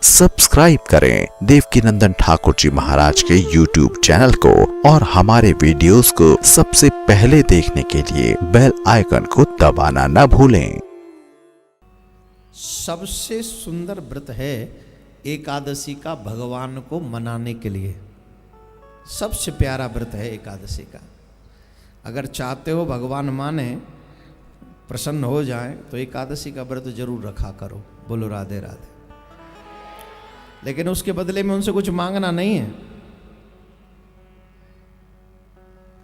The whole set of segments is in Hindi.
सब्सक्राइब करें देवकीनंदन ठाकुर जी महाराज के YouTube चैनल को और हमारे वीडियोस को सबसे पहले देखने के लिए बेल आइकन को दबाना न भूलें। सबसे सुंदर व्रत है एकादशी का भगवान को मनाने के लिए। सबसे प्यारा व्रत है एकादशी का। अगर चाहते हो भगवान माने, प्रसन्न हो जाए, तो एकादशी का व्रत जरूर रखा करो। बोलो राधे राधे। लेकिन उसके बदले में उनसे कुछ मांगना नहीं है।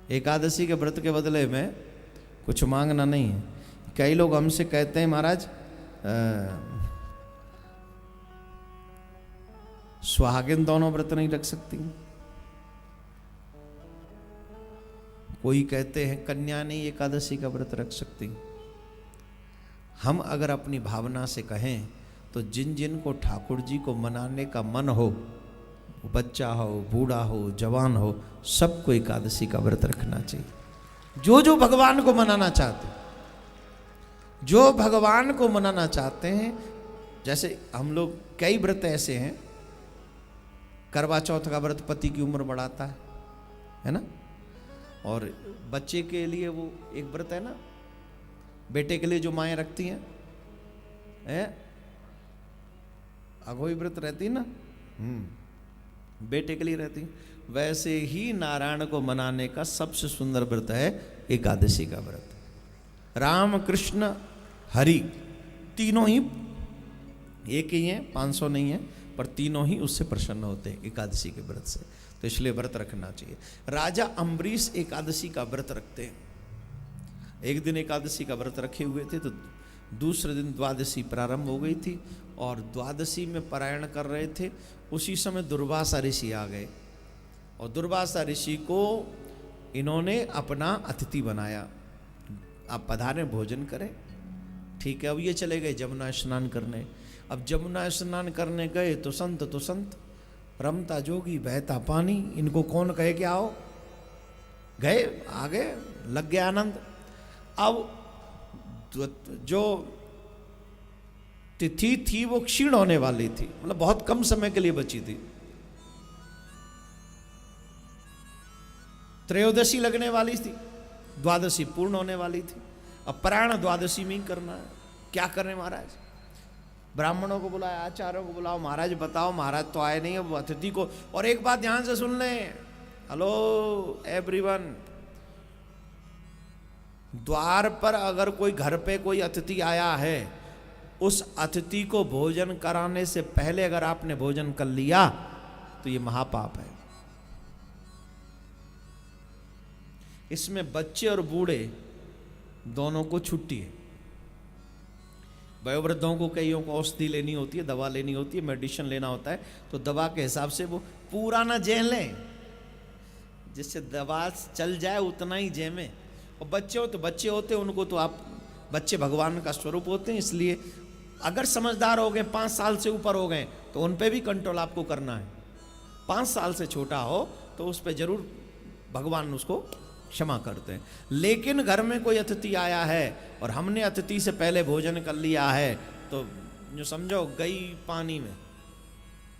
एकादशी के व्रत के बदले में कुछ मांगना नहीं है। कई लोग हमसे कहते हैं महाराज सुहागिन दोनों व्रत नहीं रख सकती। कोई कहते हैं कन्या नहीं एकादशी का व्रत रख सकती। हम अगर अपनी भावना से कहें तो जिन जिन को ठाकुर जी को मनाने का मन हो, बच्चा हो, बूढ़ा हो, जवान हो, सबको एकादशी का व्रत रखना चाहिए। जो जो भगवान को मनाना चाहते, जो भगवान को मनाना चाहते हैं। जैसे हम लोग कई व्रत ऐसे हैं। करवा चौथ का व्रत पति की उम्र बढ़ाता है ना। और बच्चे के लिए वो एक व्रत है ना, बेटे के लिए जो माएँ रखती हैं, अघोई व्रत रहती ना, बेटे के लिए रहती। वैसे ही नारायण को मनाने का सबसे सुंदर व्रत है एकादशी का व्रत। राम कृष्ण हरि तीनों ही एक ही हैं, 500 नहीं है, पर तीनों ही उससे प्रसन्न होते हैं एकादशी के व्रत से। तो इसलिए व्रत रखना चाहिए। राजा अम्बरीश एकादशी का व्रत रखते हैं। एक दिन एकादशी का व्रत रखे हुए थे, तो दूसरे दिन द्वादशी प्रारंभ हो गई थी और द्वादशी में पारायण कर रहे थे। उसी समय दुर्वासा ऋषि आ गए और दुर्वासा ऋषि को इन्होंने अपना अतिथि बनाया। आप पधारें, भोजन करें। ठीक है। अब ये चले गए जमुना स्नान करने। अब जमुना स्नान करने गए तो संत रमता जोगी बहता पानी। इनको कौन कहे कि आओ, गए, आगे लग गया आनंद। अब जो तिथि थी वो क्षीण होने वाली थी, मतलब बहुत कम समय के लिए बची थी। त्रयोदशी लगने वाली थी, द्वादशी पूर्ण होने वाली थी। अब पारायण द्वादशी में ही करना है। क्या करें महाराज? ब्राह्मणों को बुलाया, आचार्यों को बुलाओ। महाराज बताओ, महाराज तो आए नहीं, अब अतिथि को। और एक बात ध्यान से सुन लें, हेलो एवरीवन, द्वार पर अगर कोई घर पे कोई अतिथि आया है, उस अतिथि को भोजन कराने से पहले अगर आपने भोजन कर लिया तो ये महापाप है। इसमें बच्चे और बूढ़े दोनों को छुट्टी है। वयोवृद्धों को कईयों को औषधि लेनी होती है, दवा लेनी होती है, मेडिसिन लेना होता है, तो दवा के हिसाब से वो पूरा ना जेल लें, जिससे दवा चल जाए उतना ही जेमें। और बच्चे हो तो बच्चे होते हैं, उनको तो आप, बच्चे भगवान का स्वरूप होते हैं। इसलिए अगर समझदार हो गए, 5 साल से ऊपर हो गए, तो उन पे भी कंट्रोल आपको करना है। 5 साल से छोटा हो तो उस पे जरूर भगवान उसको क्षमा करते हैं। लेकिन घर में कोई अतिथि आया है और हमने अतिथि से पहले भोजन कर लिया है, तो जो समझो गई पानी में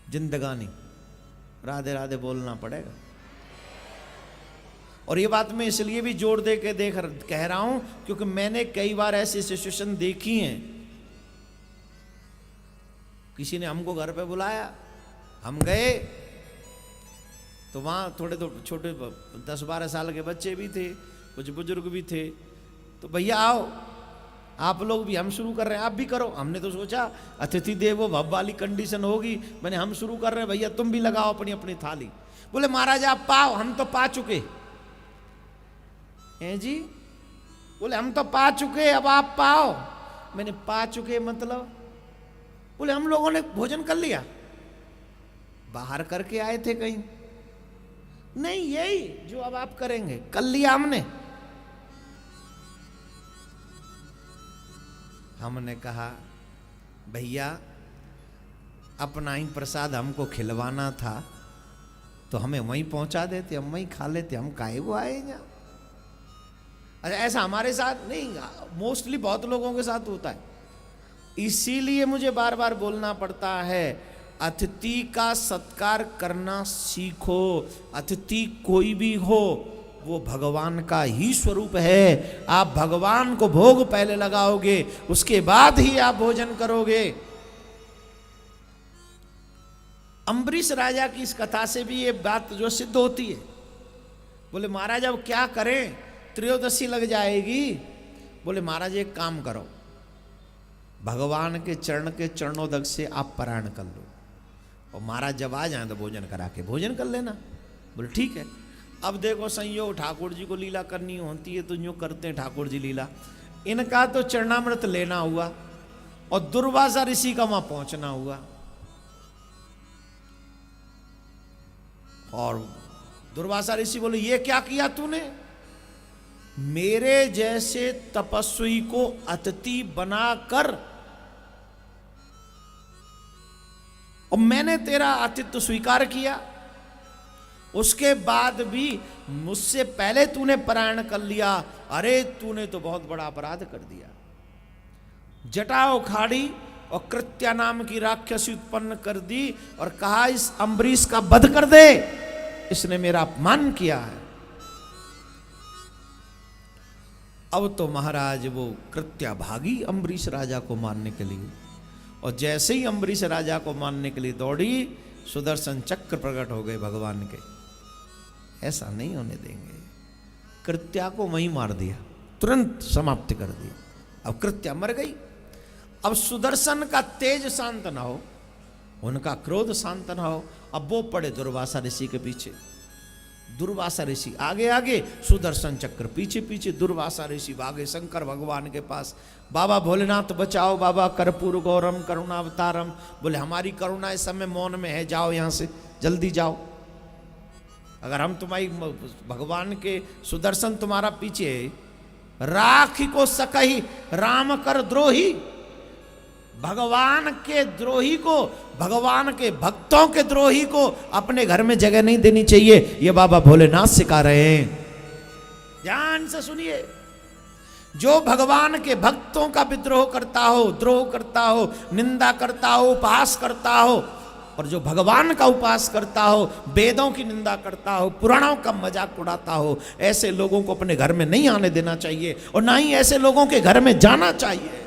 जिंदगानी। राधे राधे बोलना पड़ेगा। और ये बात मैं इसलिए भी जोर दे के कह रहा हूं क्योंकि मैंने कई बार ऐसी सिचुएशन देखी हैं। किसी ने हमको घर पे बुलाया, हम गए, तो वहां थोड़े तो छोटे 10-12 साल के बच्चे भी थे, कुछ बुजुर्ग भी थे। तो भैया आओ, आप लोग भी, हम शुरू कर रहे हैं, आप भी करो। हमने तो सोचा अतिथि देवो भव वाली कंडीशन होगी। मैंने हम शुरू कर रहे हैं, भैया तुम भी लगाओ अपनी अपनी थाली। बोले महाराज आप पाओ, हम तो पा चुके हैं जी। बोले हम तो पा चुके, अब आप पाओ। मैंने पा चुके मतलब? बोले हम लोगों ने भोजन कर लिया। बाहर करके आए थे कहीं? नहीं, यही जो अब आप करेंगे, कर लिया हमने। हमने कहा भैया अपना ही प्रसाद हमको खिलवाना था तो हमें वहीं पहुंचा देते, हम वहीं खा लेते, हम काहे को आए यहाँ? अच्छा, ऐसा हमारे साथ नहीं, मोस्टली बहुत लोगों के साथ होता है। इसीलिए मुझे बार बार बोलना पड़ता है, अतिथि का सत्कार करना सीखो। अतिथि कोई भी हो वो भगवान का ही स्वरूप है। आप भगवान को भोग पहले लगाओगे, उसके बाद ही आप भोजन करोगे। अम्बरीश राजा की इस कथा से भी ये बात जो सिद्ध होती है। बोले महाराज अब क्या करें, त्रयोदशी लग जाएगी। बोले महाराज एक काम करो, भगवान के चरण के चरणोदक से आप पारायण कर लो, और महाराज जब आ जाए तो भोजन करा के भोजन कर लेना। बोले ठीक है। अब देखो संयोग ठाकुर जी को लीला करनी होती है तो यूँ करते हैं ठाकुर जी लीला। इनका तो चरणामृत लेना हुआ और दुर्वासा ऋषि का वहां पहुंचना हुआ। और दुर्वासा ऋषि बोले ये क्या किया तूने, मेरे जैसे तपस्वी को अतिथि बनाकर, और मैंने तेरा आतिथ्य स्वीकार किया, उसके बाद भी मुझसे पहले तूने पारायण कर लिया। अरे तूने तो बहुत बड़ा अपराध कर दिया। जटा उखाड़ी और कृत्या नाम की राक्षसी उत्पन्न कर दी और कहा इस अम्बरीश का वध कर दे, इसने मेरा अपमान किया है। अब तो महाराज वो कृत्या भागी अम्बरीश राजा को मारने के लिए, और जैसे ही अम्बरीश राजा को मारने के लिए दौड़ी, सुदर्शन चक्र प्रकट हो गए भगवान के। ऐसा नहीं होने देंगे। कृत्या को वहीं मार दिया, तुरंत समाप्त कर दिया। अब कृत्या मर गई। अब सुदर्शन का तेज शांत ना हो, उनका क्रोध शांत ना हो। अब वो पड़े दुर्वासा ऋषि के पीछे। दुर्वासा ऋषि आगे आगे, सुदर्शन चक्र पीछे पीछे। दुर्वासा ऋषि भागे शंकर भगवान के पास, बाबा भोलेनाथ बचाओ, बाबा कर्पूर गौरम करुणावतारम। बोले हमारी करुणा इस समय मौन में है, जाओ यहां से, जल्दी जाओ। अगर हम तुम्हारी भगवान के सुदर्शन तुम्हारा पीछे है, राखी को सकही राम कर द्रोही। भगवान के द्रोही को, भगवान के भक्तों के द्रोही को अपने घर में जगह नहीं देनी चाहिए। ये बाबा भोलेनाथ सिखा रहे हैं। ध्यान से सुनिए। जो भगवान के भक्तों का विद्रोह करता हो, द्रोह करता हो, निंदा करता हो, उपहास करता हो, और जो भगवान का उपहास करता हो, वेदों की निंदा करता हो, पुराणों का मजाक उड़ाता हो, ऐसे लोगों को अपने घर में नहीं आने देना चाहिए और ना ही ऐसे लोगों के घर में जाना चाहिए।